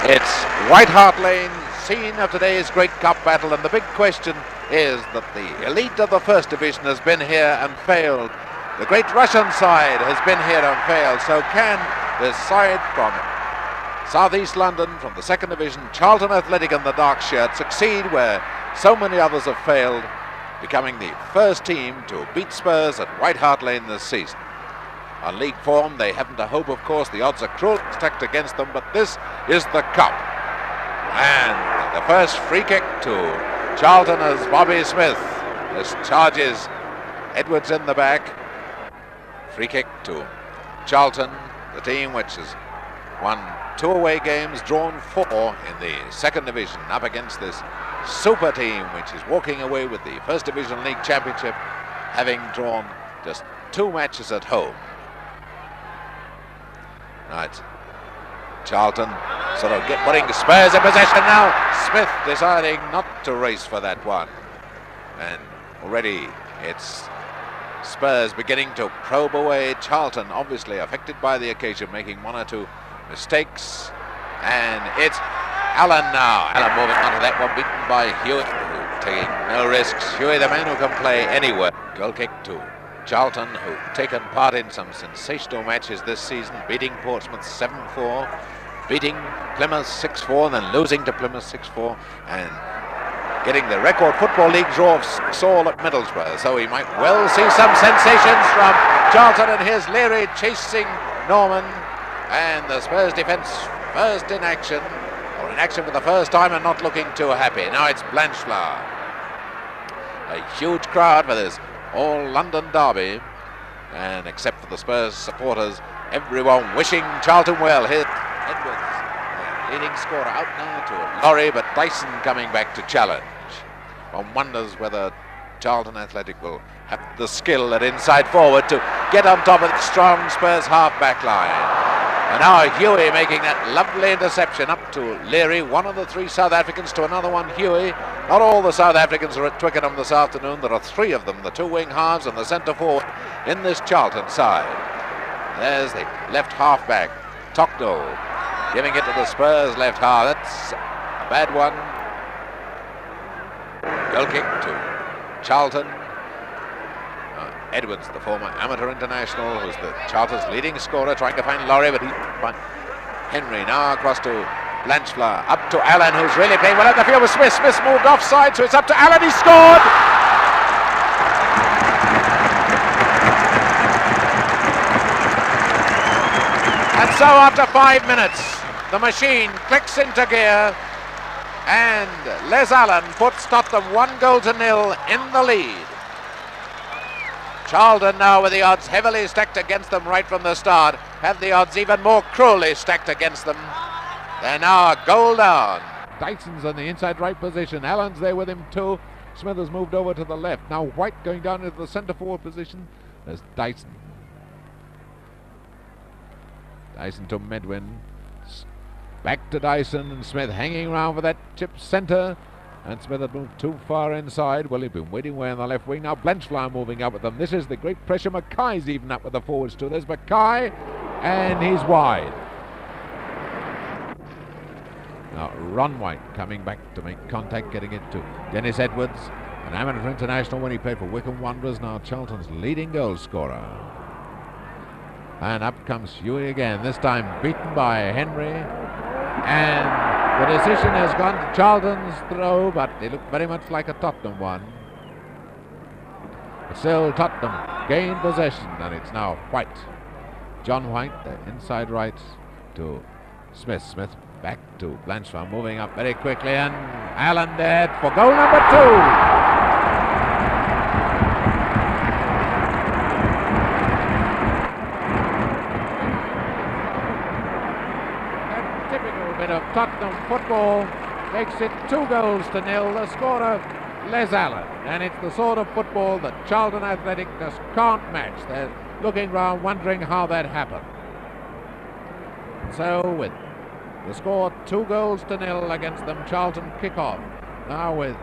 It's White Hart Lane, scene of today's Great Cup battle, and the big question is that the elite of the First Division has been here and failed. The great Russian side has been here and failed. So can this side from South East London, from the Second Division, Charlton Athletic and the Dark Shirt, succeed where so many others have failed, becoming the first team to beat Spurs at White Hart Lane this season? On league form, they haven't a hope, of course. The odds are cruel stacked against them, but this is the cup. And the first free kick to Charlton as Bobby Smith. This charges Edwards in the back. Free kick to Charlton, the team which has won 2 away games, drawn 4 in the Second Division, up against this super team which is walking away with the First Division League Championship, having drawn just 2 matches at home. Right, Charlton sort of putting Spurs in possession now. Smith deciding not to race for that one. And already it's Spurs beginning to probe away. Charlton obviously affected by the occasion, making 1 or 2 mistakes. And it's Allen now. Allen moving onto that one, beaten by Hewie, taking no risks. Hewie, the man who can play anywhere. Goal kick to Charlton, who've taken part in some sensational matches this season, beating Portsmouth 7-4, beating Plymouth 6-4, and then losing to Plymouth 6-4, and getting the record Football League draw of 6-all at Middlesbrough. So we might well see some sensations from Charlton, and here's Leary chasing Norman, and the Spurs defence first in action, or in action for the first time and not looking too happy. Now it's Blanchflower. A huge crowd for this all London derby, and except for the Spurs supporters, everyone wishing Charlton well. Here's Edwards, leading scorer, out now to Lawrie, but Dyson coming back to challenge. One wonders whether Charlton Athletic will have the skill at inside forward to get on top of the strong Spurs half-back line. And now Hewie making that lovely interception up to Leary, one of the 3 South Africans to another one, Hewie. Not all the South Africans are at Twickenham this afternoon. There are 3 of them, the 2 wing halves and the centre forward in this Charlton side. There's the left half-back, Tocknell, giving it to the Spurs left half. That's a bad one. Goal kick to Charlton. Edwards, the former amateur international, who's the Charlton's leading scorer, trying to find Lawrie, but Henry now across to Blanchflower, up to Allen, who's really playing well at the field with Smith. Smith moved offside, so it's up to Allen. He scored! And so after 5 minutes, the machine clicks into gear, and Les Allen puts Tottenham 1-0 in the lead. Charlton now with the odds heavily stacked against them right from the start, have the odds even more cruelly stacked against them. They're now a goal down. Dyson's in the inside right position. Allen's there with him too. Smith has moved over to the left. Now White going down into the centre forward position. There's Dyson. Dyson to Medwin. Back to Dyson, and Smith hanging around for that chip centre. And Smith had moved too far inside. Well, he'd been waiting away on the left wing. Now Blanchflower moving up with them. This is the great pressure. Mackay's even up with the forwards too. There's Mackay, and he's wide. Now Ron White coming back to make contact, getting it to Dennis Edwards, an amateur international when he played for Wycombe Wanderers, now Charlton's leading goal scorer. And up comes Hewie again, this time beaten by Henry. And the decision has gone to Charlton's throw, but it looked very much like a Tottenham one. Still Tottenham gained possession, and it's now White. John White, the inside right to Smith. Smith back to Blanchflower, moving up very quickly, and Allen there for goal number 2. Of Tottenham football makes it 2-0. The scorer Les Allen, and it's the sort of football that Charlton Athletic just can't match. They're looking round wondering how that happened. So with the score 2-0 against them, Charlton kick off now with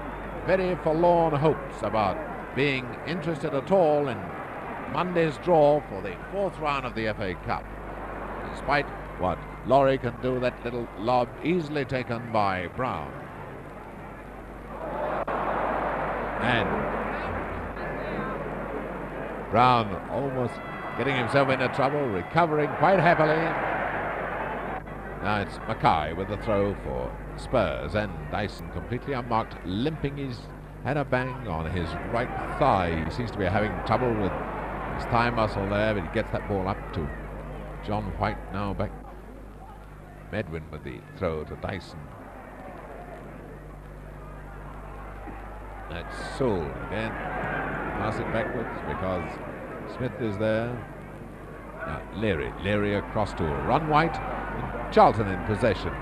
very forlorn hopes about being interested at all in Monday's draw for the 4th round of the FA Cup. Despite what Lawrie can do. That little lob easily taken by Brown. And Brown almost getting himself into trouble, recovering quite happily. Now it's Mackay with the throw for Spurs, and Dyson completely unmarked, limping. He's had a bang on his right thigh. He seems to be having trouble with his thigh muscle there, but he gets that ball up to John White. Now back Medwin with the throw to Dyson. That's Sewell again. Pass it backwards because Smith is there. Now Leary across to Run White. And Charlton in possession.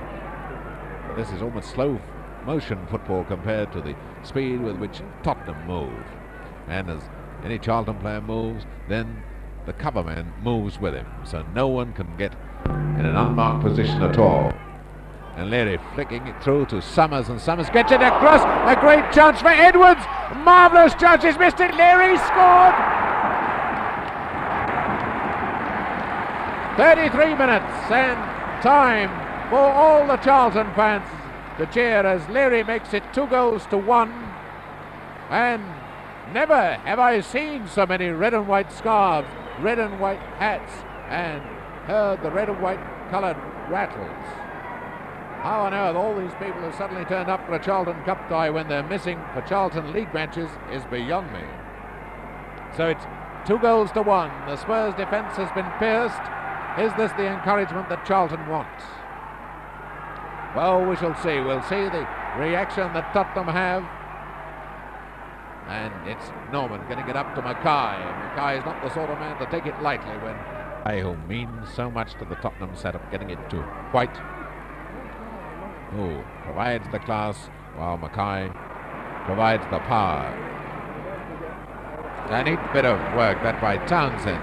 This is almost slow motion football compared to the speed with which Tottenham move. And as any Charlton player moves, then the cover man moves with him, so no one can get in an unmarked position at all. And Leary flicking it through to Summers, and Summers gets it across. A great chance for Edwards. Marvellous chance. He's missed it. Leary scored. 33 minutes and time for all the Charlton fans to cheer as Leary makes it 2-1. And never have I seen so many red and white scarves, red and white hats, and heard the red and white coloured rattles. How on earth all these people have suddenly turned up for a Charlton Cup tie when they're missing for Charlton League matches is beyond me. So it's 2-1. The Spurs defence has been pierced. Is this the encouragement that Charlton wants? Well, we shall see. We'll see the reaction that Tottenham have. And it's Norman getting it up to Mackay. Mackay is not the sort of man to take it lightly when who means so much to the Tottenham setup, getting it to White, who provides the class while Mackay provides the power. A neat bit of work that by Townsend.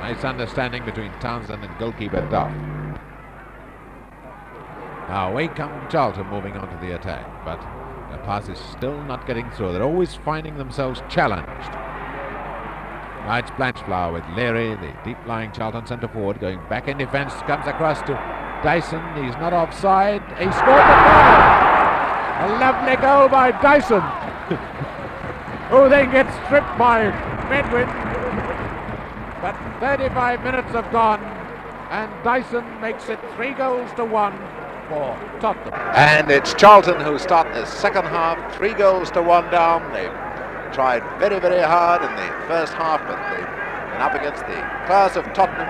Nice understanding between Townsend and goalkeeper Duff. Now away come Charlton moving on to the attack, but the pass is still not getting through. They're always finding themselves challenged. Now it's Blanchflower with Leary, the deep-lying Charlton centre forward, going back in defence, comes across to Dyson. He's not offside. He scored the goal. A lovely goal by Dyson, who then gets stripped by Medwin. But 35 minutes have gone, and Dyson makes it 3-1 for Tottenham. And it's Charlton who start the second half, 3-1 down. They've tried very, very hard in the first half, but they've been up against the class of Tottenham.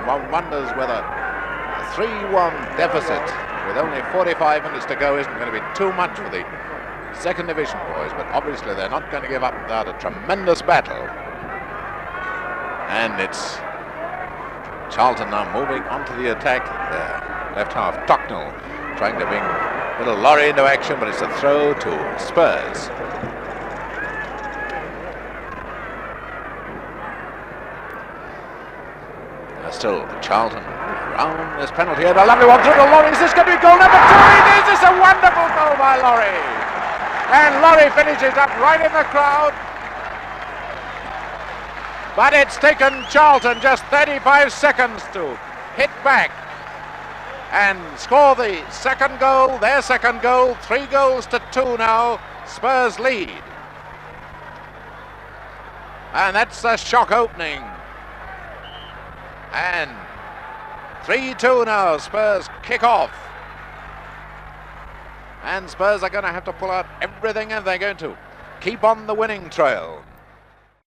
One wonders whether a 3-1 deficit with only 45 minutes to go isn't going to be too much for the second division boys, but obviously they're not going to give up without a tremendous battle. And it's Charlton now moving onto the attack. Left half, Tocknell trying to bring little Lawrie into action, but it's a throw to Spurs. Still Charlton around this penalty, and a lovely one through to Lawrie. Is this going to be goal number 2? It is. It's a wonderful goal by Lawrie, and Lawrie finishes up right in the crowd. But it's taken Charlton just 35 seconds to hit back and score the second goal, their second goal. 3-2 now. Spurs lead. And that's a shock opening. And 3-2 now. Spurs kick off. And Spurs are going to have to pull out everything if they're going to keep on the winning trail.